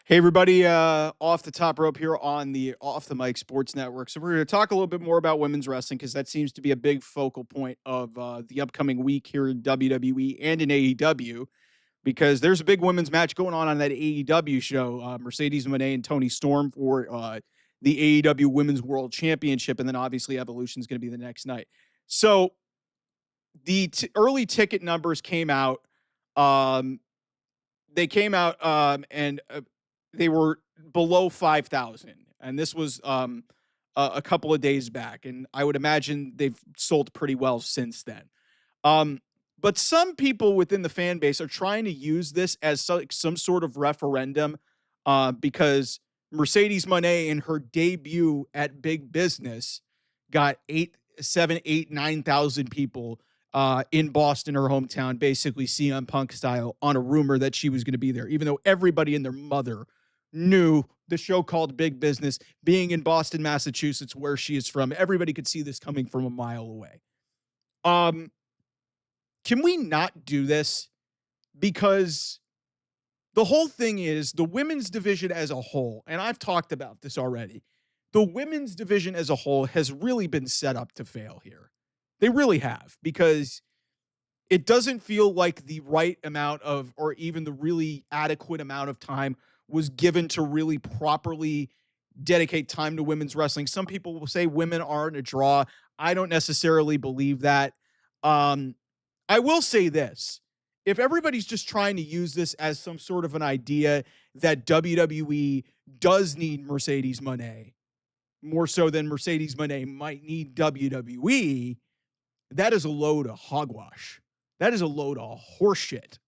Hey everybody, off the top rope here on the Off the Mic Sports Network. So we're going to talk a little bit more about women's wrestling because that seems to be a big focal point of the upcoming week here in WWE and in AEW. Because there's a big women's match going on that AEW show, Mercedes Mone and Toni Storm for the AEW Women's World Championship, and then obviously Evolution is going to be the next night. So the early ticket numbers came out. Um, they came out and they were below 5,000, and this was a couple of days back, and I would imagine they've sold pretty well since then. Um, but some people within the fan base are trying to use this as some sort of referendum because Mercedes Moné in her debut at Big Business got 9,000 people in Boston, her hometown, basically CM Punk style, on a rumor that she was going to be there, even though everybody and their mother knew the show called Big Business, being in Boston, Massachusetts, where she is from. Everybody could see this coming from a mile away. Can we not do this? Because the whole thing is the women's division as a whole, and I've talked about this already, the women's division as a whole has really been set up to fail here. They really have, because it doesn't feel like the right amount of, or even the really adequate amount of time was given to really properly dedicate time to women's wrestling. Some people will say women aren't a draw. I don't necessarily believe that. I will say this. If everybody's just trying to use this as some sort of an idea that WWE does need Mercedes Moné, more so than Mercedes Moné might need WWE, that is a load of hogwash. That is a load of horseshit.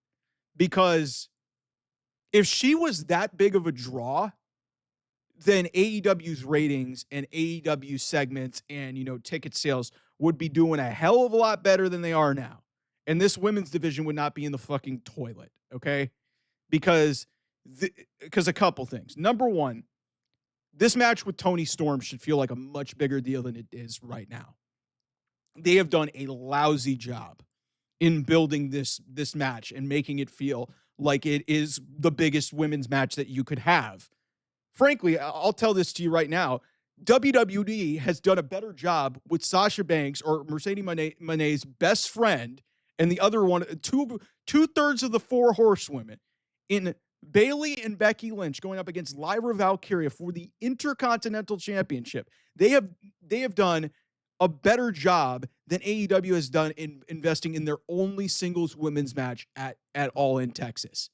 Because if she was that big of a draw, then AEW's ratings and AEW segments and, ticket sales would be doing a hell of a lot better than they are now. And this women's division would not be in the fucking toilet, okay? Because a couple things. Number one, this match with Toni Storm should feel like a much bigger deal than it is right now. They have done a lousy job in building this match and making it feel like it is the biggest women's match that you could have. Frankly, I'll tell this to you right now. WWE has done a better job with Sasha Banks, or Mercedes Moné's best friend, and the other one, two-thirds of the four horsewomen, in Bayley and Becky Lynch going up against Lyra Valkyria for the Intercontinental Championship. They have done a better job than AEW has done in investing in their only singles women's match at All in Texas.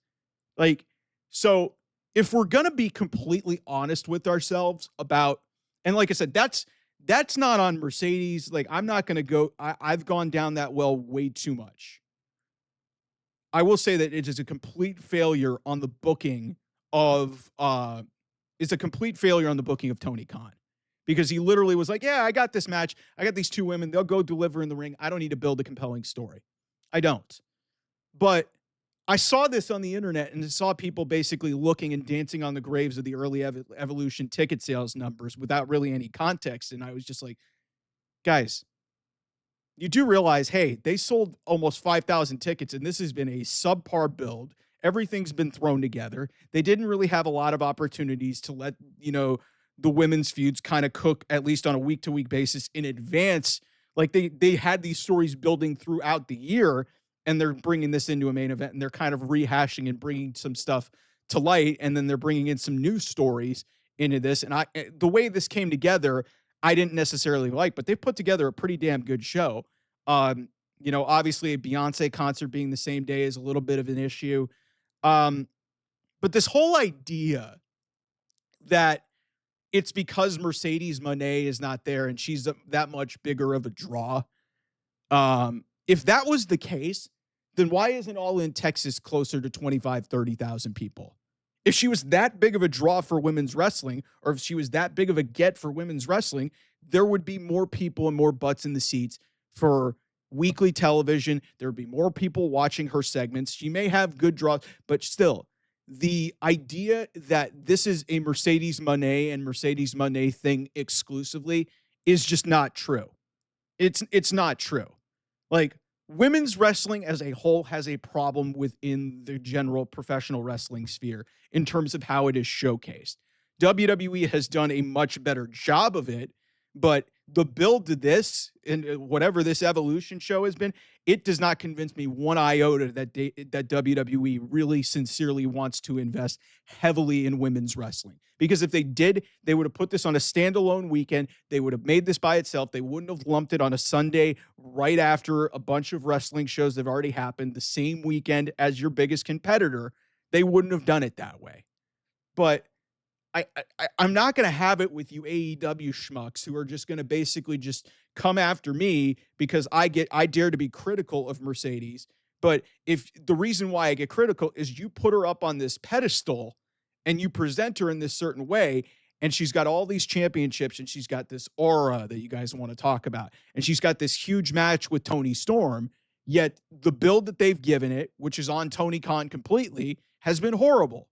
So if we're going to be completely honest with ourselves about, and like I said, that's not on Mercedes. Like, I'm not going to go, I've gone down that well way too much. I will say that it is a complete failure on the booking of, Tony Khan. Because he literally was like, yeah, I got this match. I got these two women. They'll go deliver in the ring. I don't need to build a compelling story. I don't. But I saw this on the internet and saw people basically looking and dancing on the graves of the early Evolution ticket sales numbers without really any context. And I was just like, guys, you do realize, hey, they sold almost 5,000 tickets, and this has been a subpar build. Everything's been thrown together. They didn't really have a lot of opportunities to let, the women's feuds kind of cook, at least on a week-to-week basis, in advance. Like, they had these stories building throughout the year, and they're bringing this into a main event, and they're kind of rehashing and bringing some stuff to light, and then they're bringing in some new stories into this. And the way this came together, I didn't necessarily like, but they put together a pretty damn good show. Obviously a Beyonce concert being the same day is a little bit of an issue. But this whole idea that it's because Mercedes Moné is not there and she's that much bigger of a draw. If that was the case, then why isn't All in Texas closer to 25, 30,000 people? If she was that big of a draw for women's wrestling, or if she was that big of a get for women's wrestling, there would be more people and more butts in the seats for weekly television. There would be more people watching her segments. She may have good draws, but still, the idea that this is a Mercedes Moné and Mercedes Moné thing exclusively is just not true. It's not true. Like, women's wrestling as a whole has a problem within the general professional wrestling sphere in terms of how it is showcased. WWE has done a much better job of it, but the build to this and whatever this Evolution show has been, it does not convince me one iota that WWE really sincerely wants to invest heavily in women's wrestling. Because if they did, they would have put this on a standalone weekend. They would have made this by itself. They wouldn't have lumped it on a Sunday right after a bunch of wrestling shows that have already happened the same weekend as your biggest competitor. They wouldn't have done it that way. But I'm not going to have it with you AEW schmucks who are just going to basically just come after me because I dare to be critical of Mercedes. But if the reason why I get critical is you put her up on this pedestal and you present her in this certain way, and she's got all these championships and she's got this aura that you guys want to talk about, and she's got this huge match with Tony Storm, yet the build that they've given it, which is on Tony Khan completely, has been horrible.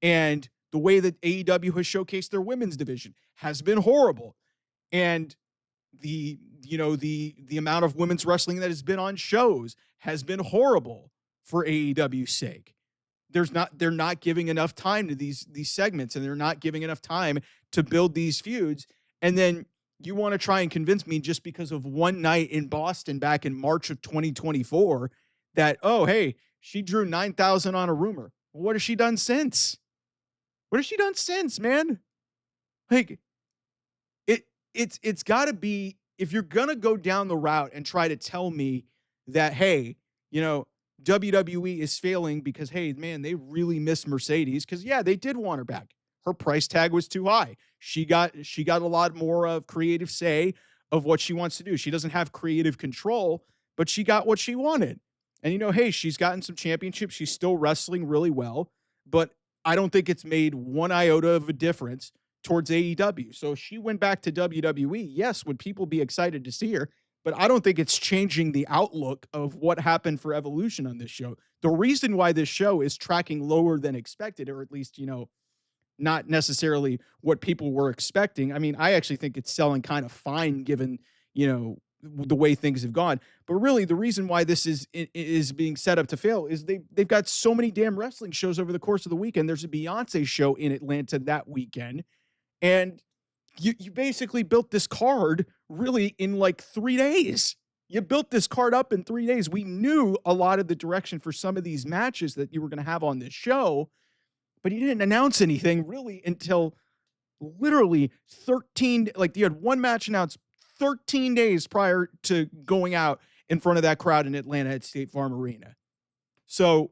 And the way that AEW has showcased their women's division has been horrible. And the amount of women's wrestling that has been on shows has been horrible for AEW's sake. They're not giving enough time to these segments, and they're not giving enough time to build these feuds. And then you want to try and convince me just because of one night in Boston back in March of 2024 that, oh, hey, she drew 9,000 on a rumor. Well, what has she done since? What has she done since, man? Like, it's got to be, if you're going to go down the route and try to tell me that, hey, WWE is failing because, hey, man, they really miss Mercedes because, yeah, they did want her back. Her price tag was too high. She got a lot more of creative say of what she wants to do. She doesn't have creative control, but she got what she wanted. And, hey, she's gotten some championships. She's still wrestling really well, but I don't think it's made one iota of a difference towards AEW. So if she went back to WWE, yes, would people be excited to see her? But I don't think it's changing the outlook of what happened for Evolution on this show. The reason why this show is tracking lower than expected, or at least, not necessarily what people were expecting. I mean, I actually think it's selling kind of fine given, the way things have gone. But really, the reason why this is being set up to fail is they've got so many damn wrestling shows over the course of the weekend. There's a Beyonce show in Atlanta that weekend, and you basically built this card really in like 3 days. You built this card up in 3 days. We knew a lot of the direction for some of these matches that you were going to have on this show, but you didn't announce anything really until literally 13, like you had one match announced 13 days prior to going out in front of that crowd in Atlanta at State Farm Arena. So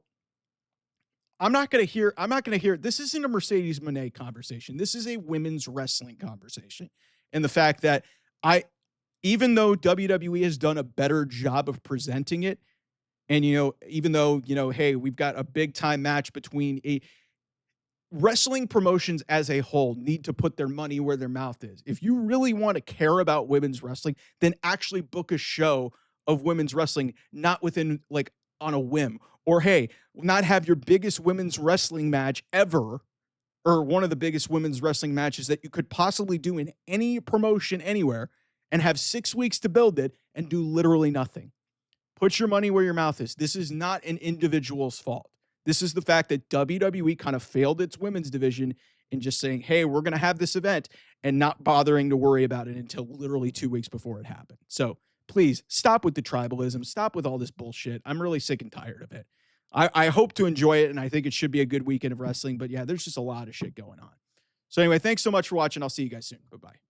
I'm not going to hear, this isn't a Mercedes Mone conversation. This is a women's wrestling conversation. And the fact that even though WWE has done a better job of presenting it, and, even though, hey, we've got a big time match between wrestling promotions as a whole need to put their money where their mouth is. If you really want to care about women's wrestling, then actually book a show of women's wrestling, not within like on a whim, or hey, not have your biggest women's wrestling match ever, or one of the biggest women's wrestling matches that you could possibly do in any promotion anywhere, and have 6 weeks to build it and do literally nothing. Put your money where your mouth is. This is not an individual's fault. This is the fact that WWE kind of failed its women's division in just saying, hey, we're going to have this event, and not bothering to worry about it until literally 2 weeks before it happened. So please stop with the tribalism. Stop with all this bullshit. I'm really sick and tired of it. I hope to enjoy it, and I think it should be a good weekend of wrestling. But yeah, there's just a lot of shit going on. So anyway, thanks so much for watching. I'll see you guys soon. Bye-bye.